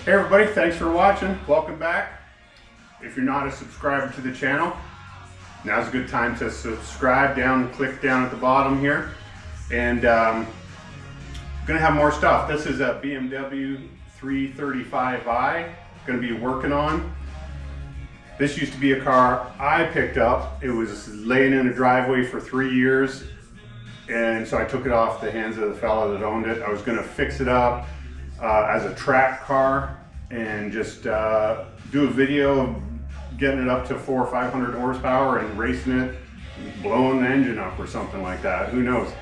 Hey everybody, thanks for watching. Welcome back. If you're not a subscriber to the channel, now's a good time to subscribe. Click down at the bottom here. And I'm gonna have more stuff. This is a BMW 335i gonna be working on. This used to be a car I picked up. It was laying in a driveway for 3 years. And so I took it off the hands of the fellow that owned it. I was gonna fix it up as a track car and just do a video of getting it up to 400 or 500 horsepower and racing it, blowing the engine up or something like that. Who knows?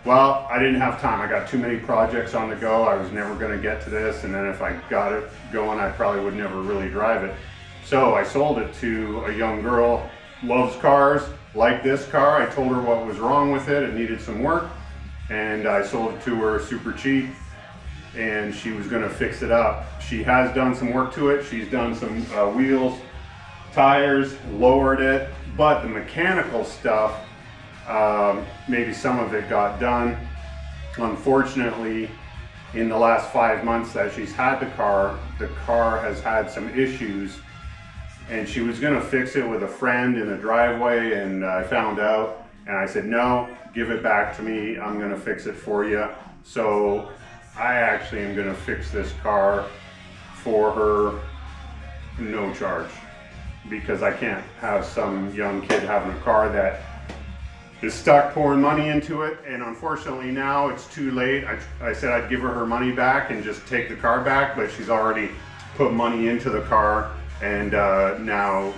Well, I didn't have time. I got too many projects on the go. I was never gonna get to this. And then if I got it going, I probably would never really drive it. So I sold it to a young girl, loves cars, like this car. I told her what was wrong with it. It needed some work. And I sold it to her super cheap. And she was gonna fix it up. She has done some work to it. She's done some wheels, tires, lowered it, but the mechanical stuff, maybe some of it got done. Unfortunately, in the last 5 months that she's had the car has had some issues, and she was gonna fix it with a friend in the driveway, and I found out, and I said, no, give it back to me. I'm gonna fix it for you. So I actually am gonna fix this car for her, no charge, because I can't have some young kid having a car that is stuck pouring money into it. And unfortunately now it's too late. I said I'd give her money back and just take the car back, but she's already put money into the car, and now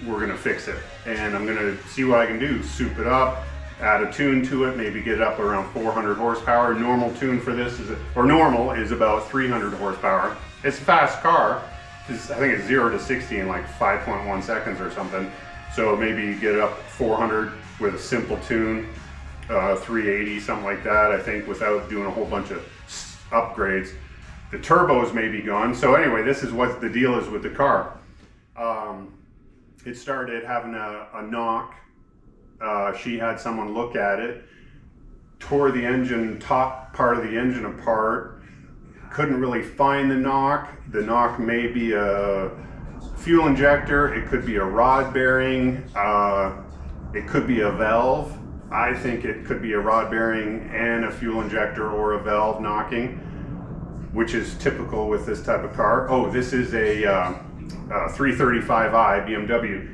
we're gonna fix it. And I'm gonna see what I can do, soup it up, add a tune to it, maybe get it up around 400 horsepower. Normal tune for this is about 300 horsepower. It's a fast car. I think it's 0 to 60 in like 5.1 seconds or something. So maybe get it up 400 with a simple tune, 380, something like that, I think, without doing a whole bunch of upgrades. The turbos may be gone. So anyway, this is what the deal is with the car. It started having a knock. She had someone look at it, tore the engine, top part of the engine apart, couldn't really find the knock. The knock may be a fuel injector, it could be a rod bearing, it could be a valve. I think it could be a rod bearing and a fuel injector or a valve knocking, which is typical with this type of car. Oh, this is a 335i BMW.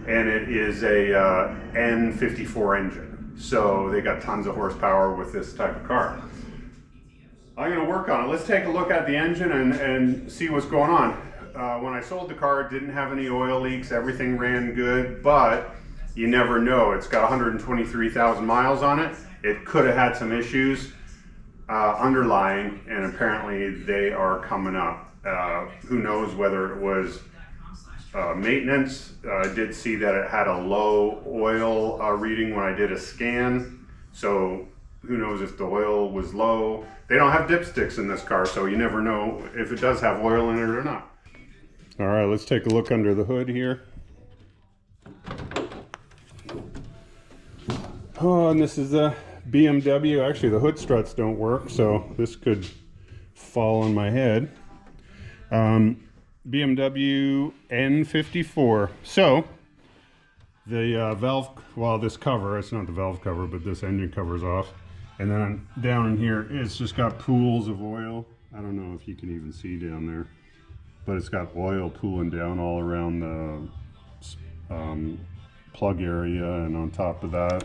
And it is a N54 engine. So they got tons of horsepower with this type of car. I'm gonna work on it. Let's take a look at the engine and see what's going on. When I sold the car, it didn't have any oil leaks. Everything ran good, but you never know. It's got 123,000 miles on it. It could have had some issues underlying, and apparently they are coming up. Who knows whether it was maintenance. I did see that it had a low oil reading when I did a scan, so who knows if the oil was low. They don't have dipsticks in this car, so you never know if it does have oil in it or not. All right, let's take a look under the hood here. Oh, and this is a BMW. Actually, the hood struts don't work, so this could fall on my head. BMW N54. So the valve, well, this cover, it's not the valve cover, but this engine cover is off. And then down in here, it's just got pools of oil. I don't know if you can even see down there, but it's got oil pooling down all around the plug area, and on top of that,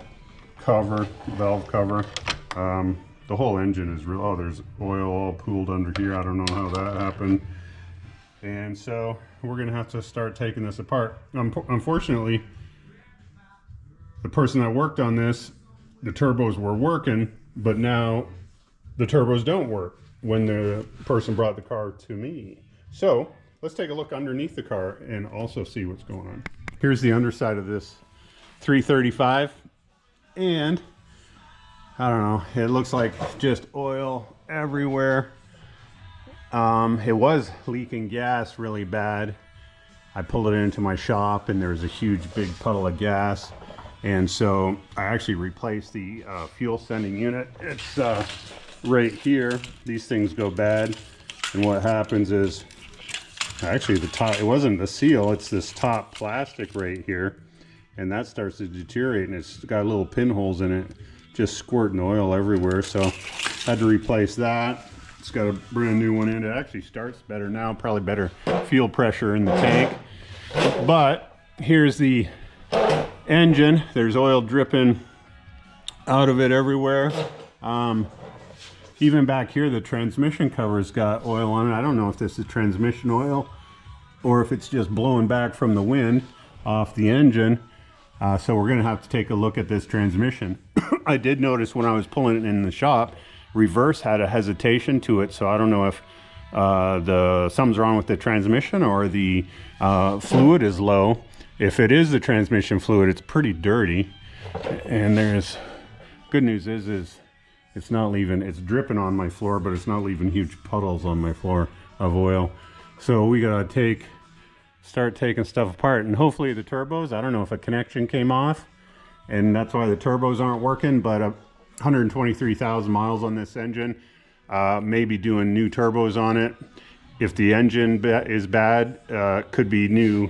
cover, valve cover. The whole engine is real. Oh, there's oil all pooled under here. I don't know how that happened. And so we're gonna have to start taking this apart. Unfortunately, the person that worked on this, the turbos were working, but now the turbos don't work when the person brought the car to me. So let's take a look underneath the car and also see what's going on. Here's the underside of this 335, and I don't know, it looks like just oil everywhere. It was leaking gas really bad. I pulled it into my shop and there was a huge big puddle of gas, and so I actually replaced the fuel sending unit. It's right here. These things go bad, and what happens is Actually, the top, it wasn't the seal, it's this top plastic right here. And that starts to deteriorate, and it's got little pinholes in it, just squirting oil everywhere. So had to replace that. It's got a brand new one in it. It actually starts better now, probably better fuel pressure in the tank. But here's the engine. There's oil dripping out of it everywhere. Even back here, the transmission cover's got oil on it. I don't know if this is transmission oil or if it's just blowing back from the wind off the engine. So we're gonna have to take a look at this transmission. I did notice when I was pulling it in the shop, reverse had a hesitation to it. So I don't know if something's wrong with the transmission or the fluid is low. If it is the transmission fluid, it's pretty dirty. And there's, good news is it's not leaving, it's dripping on my floor, but it's not leaving huge puddles on my floor of oil. So we gotta start taking stuff apart, and hopefully the turbos, I don't know if a connection came off and that's why the turbos aren't working, but 123,000 miles on this engine, maybe doing new turbos on it. If the engine is bad, could be new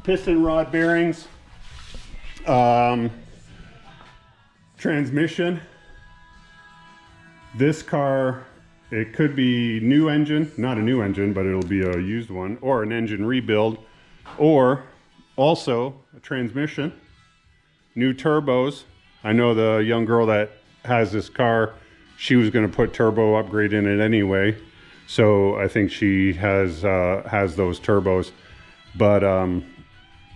piston rod bearings, transmission. This car, it could be new engine, not a new engine, but it'll be a used one, or an engine rebuild, or also a transmission, new turbos. I know the young girl that has this car, she was going to put turbo upgrade in it anyway, so I think she has those turbos. But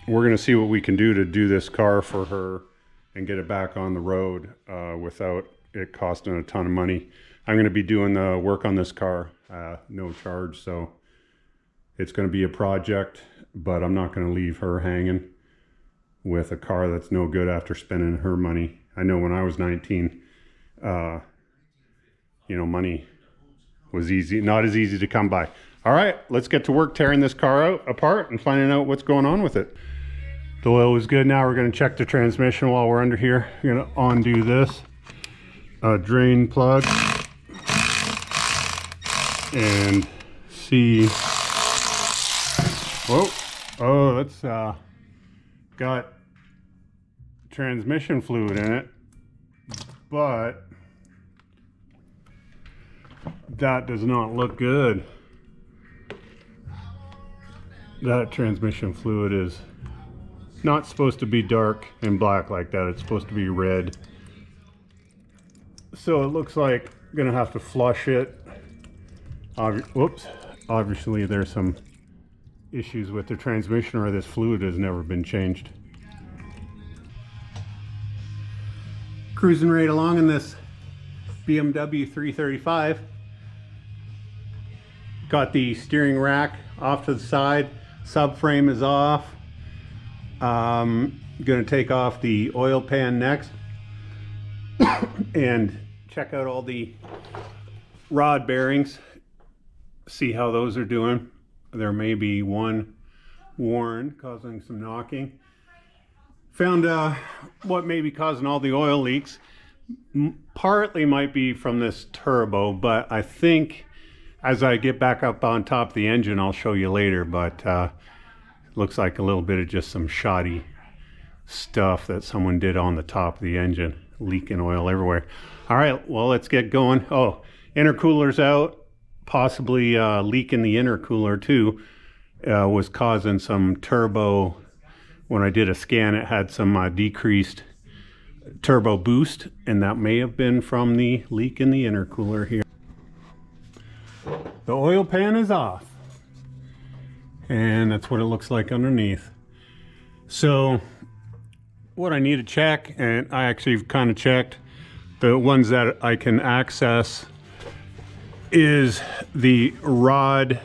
we're going to see what we can do to do this car for her and get it back on the road without it costing a ton of money. I'm going to be doing the work on this car, no charge, so it's going to be a project, but I'm not going to leave her hanging with a car that's no good after spending her money. I know when I was 19, you know, money was not as easy to come by. All right, let's get to work tearing this car apart and finding out what's going on with it. The oil was good. Now we're going to check the transmission while we're under here. I'm going to undo this drain plug and see. Oh, that's got transmission fluid in it, but that does not look good. That transmission fluid is not supposed to be dark and black like that. It's supposed to be red. So it looks like I'm gonna have to flush it. Whoops. Obviously there's some issues with the transmission, or this fluid has never been changed. Cruising right along in this BMW 335. Got the steering rack off to the side. Subframe is off. Gonna take off the oil pan next and check out all the rod bearings, see how those are doing. There may be one worn, causing some knocking. Found what may be causing all the oil leaks. Partly might be from this turbo, but I think as I get back up on top of the engine, I'll show you later, but looks like a little bit of just some shoddy stuff that someone did on the top of the engine, leaking oil everywhere. All right, well, let's get going. Oh, intercooler's out, possibly leak in the intercooler too. Was causing some turbo. When I did a scan, it had some decreased turbo boost, and that may have been from the leak in the intercooler here. The oil pan is off, and that's what it looks like underneath. So what I need to check, and I actually kind of checked, the ones that I can access is the rod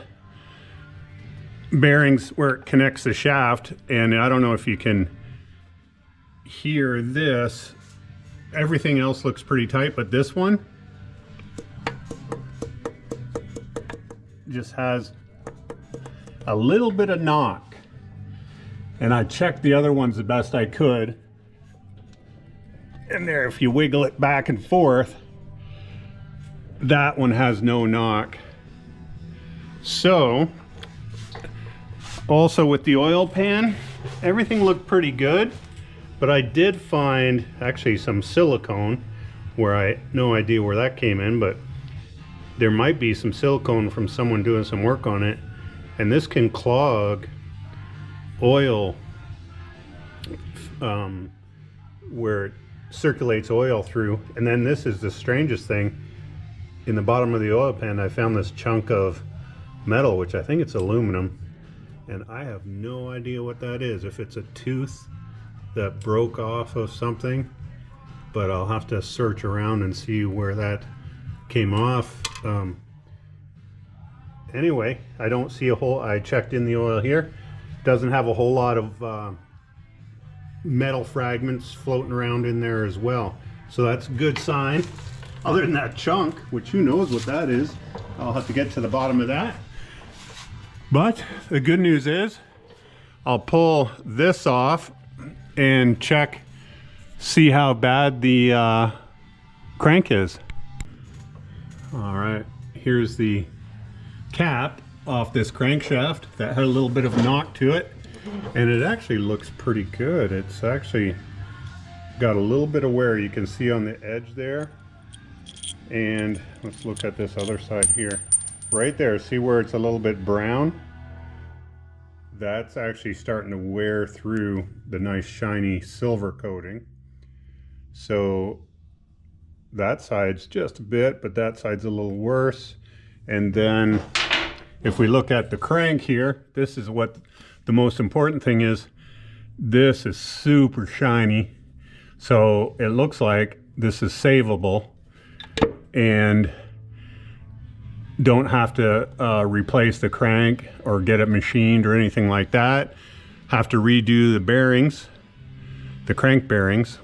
bearings where it connects the shaft. And I don't know if you can hear this. Everything else looks pretty tight, but this one just has a little bit of knock. And I checked the other ones the best I could. And there, if you wiggle it back and forth, that one has no knock. So, also with the oil pan, everything looked pretty good, but I did find actually some silicone where I no idea where that came in, but there might be some silicone from someone doing some work on it, and this can clog oil where it circulates oil through. And then this is the strangest thing, in the bottom of the oil pan I found this chunk of metal, which I think it's aluminum, and I have no idea what that is, if it's a tooth that broke off of something, but I'll have to search around and see where that came off. Anyway, I don't see a whole, I checked in the oil here, doesn't have a whole lot of metal fragments floating around in there as well, so that's a good sign. Other than that chunk, which who knows what that is, I'll have to get to the bottom of that. But the good news is I'll pull this off and check, see how bad the crank is. All right, here's the cap off this crankshaft that had a little bit of knock to it, and it actually looks pretty good. It's actually got a little bit of wear you can see on the edge there. And let's look at this other side here. Right there, see where it's a little bit brown? That's actually starting to wear through the nice shiny silver coating. So that side's just a bit, but that side's a little worse. And then if we look at the crank here, this is what the most important thing is. This is super shiny. So it looks like this is savable and don't have to replace the crank or get it machined or anything like that. Have to redo the bearings, the crank bearings,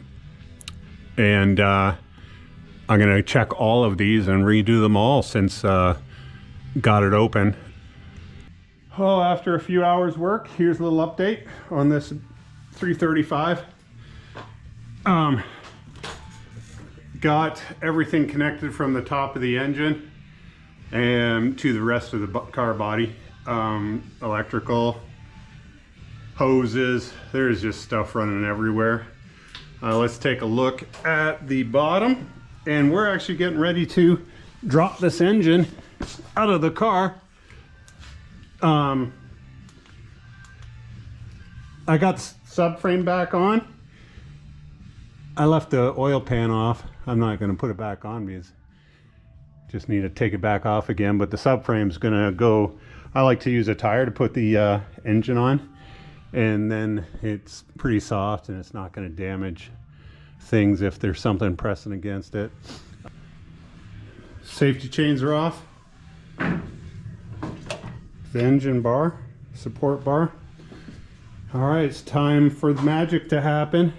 and I'm gonna check all of these and redo them all since got it open. Oh, after a few hours work, here's a little update on this 335. Got everything connected from the top of the engine and to the rest of the car body. Electrical, hoses, there's just stuff running everywhere. Let's take a look at the bottom, and we're actually getting ready to drop this engine out of the car. I got the subframe back on. I left the oil pan off. I'm not going to put it back on because just need to take it back off again, but the subframe's going to go. I like to use a tire to put the engine on, and then it's pretty soft and it's not going to damage things if there's something pressing against it. Safety chains are off. The engine bar, support bar. All right, it's time for the magic to happen.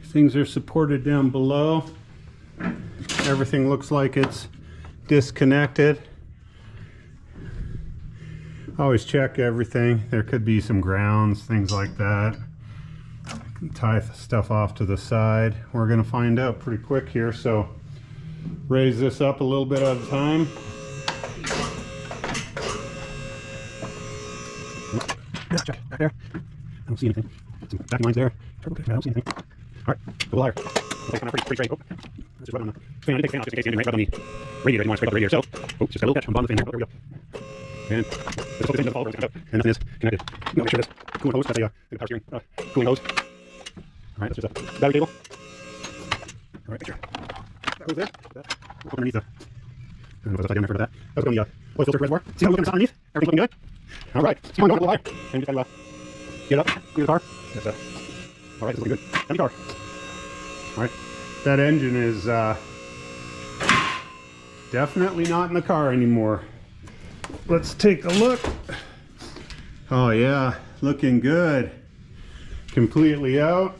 Things are supported down below. Everything looks like it's disconnected. Always check everything. There could be some grounds, things like that. I can tie stuff off to the side. We're gonna find out pretty quick here, so raise this up a little bit at a time. Check back there. I don't see anything. Some backing lines there. I don't see anything. All right, go higher. It's pretty straight. Oh, this is rubbing on the fan. I need to take the fan off just in case the engine rub on the radiator. You want to scrape up the radiator. So, oh, just got a little catch on the bottom of the fan here. Oh, there we go. And let's focus into the follow. And nothing is connected. No, make sure this cooling hose. That's a power steering cooling hose. All right, that's just a battery cable. All right, make sure that goes there. That will underneath the. I don't know what's upside down there for that. That was on the oil filter reservoir. See how we're looking at the underneath? Everything's looking good. All right, come on, go a little higher. And just gotta get up, clear the car. That's all right, this is looking good. Empty car. All right, that engine is definitely not in the car anymore. Let's take a look. Oh yeah, looking good. Completely out.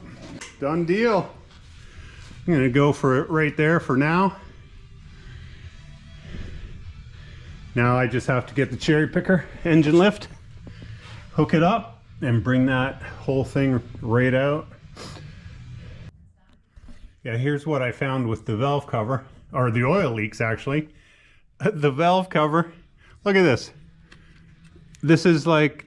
Done deal. I'm gonna go for it right there for now. Now I just have to get the cherry picker engine lift, hook it up, and bring that whole thing right out. Yeah, here's what I found with the valve cover, or the oil leaks actually. The valve cover, look at this. this is like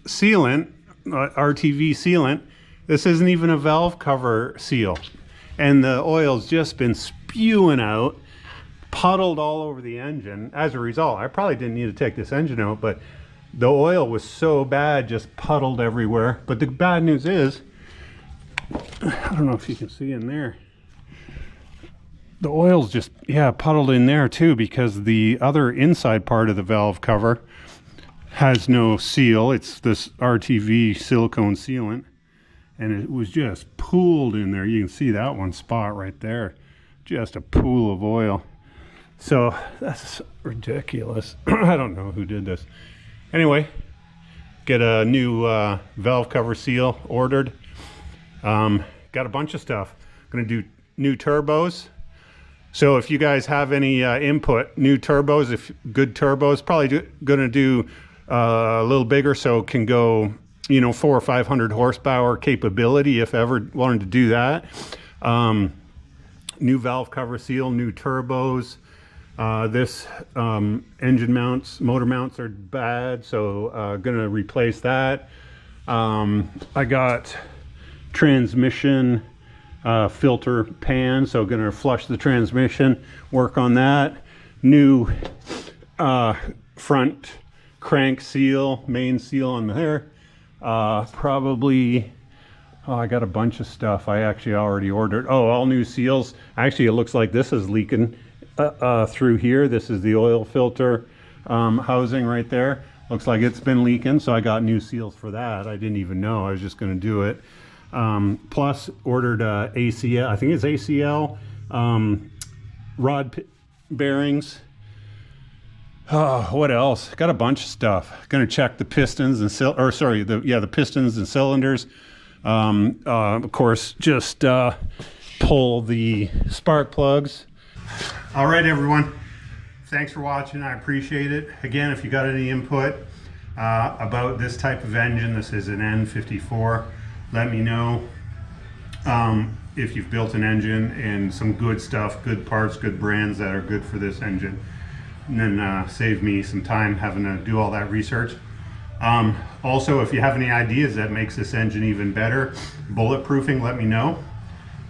sealant, RTV sealant. This isn't even a valve cover seal. And the oil's just been spewing out, puddled all over the engine. As a result, I probably didn't need to take this engine out, but the oil was so bad, just puddled everywhere. But the bad news is, I don't know if you can see in there, the oil's just, yeah, puddled in there too, because the other inside part of the valve cover has no seal. It's this RTV silicone sealant, and it was just pooled in there. You can see that one spot right there, just a pool of oil. So that's ridiculous. I don't know who did this. Anyway, get a new valve cover seal ordered. Got a bunch of stuff. Gonna do new turbos. So if you guys have any input, new turbos, if good turbos, probably gonna do a little bigger, so it can go, you know, 400 or 500 horsepower capability if ever wanted to do that. New valve cover seal, new turbos. This engine mounts, motor mounts are bad, so gonna replace that. I got transmission filter pan, so gonna flush the transmission, work on that. New front crank seal, main seal on there. Probably, oh, I got a bunch of stuff I actually already ordered. Oh, all new seals. Actually, it looks like this is leaking through here. This is the oil filter housing right there. Looks like it's been leaking, so I got new seals for that. I didn't even know. I was just going to do it. Plus, ordered ACL, I think it's ACL rod bearings. What else? Got a bunch of stuff. Going to check the pistons and the pistons and cylinders. Of course, just pull the spark plugs. All right, everyone. Thanks for watching. I appreciate it. Again, if you got any input about this type of engine, this is an N54. Let me know if you've built an engine and some good stuff, good parts, good brands that are good for this engine. And then save me some time having to do all that research. Also, if you have any ideas that makes this engine even better, bulletproofing, let me know.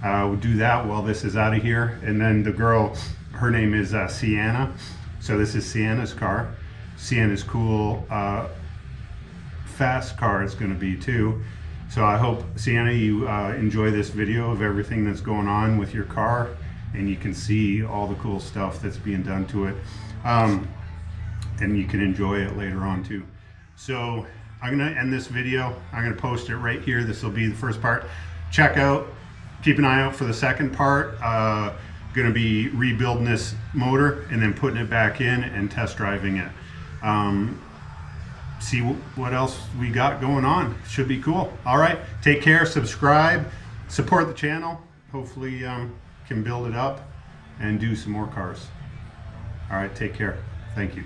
We'll do that while this is out of here. And then the girl, her name is Sienna. So this is Sienna's car. Sienna's cool, fast car it's gonna be too. So I hope, Sienna, you enjoy this video of everything that's going on with your car, and you can see all the cool stuff that's being done to it. And you can enjoy it later on too. So I'm gonna end this video. I'm gonna post it right here. This will be the first part. Keep an eye out for the second part. Gonna be rebuilding this motor and then putting it back in and test driving it. See what else we got going on. Should be cool. All right, take care, subscribe, support the channel. Hopefully can build it up and do some more cars. All right, take care. Thank you.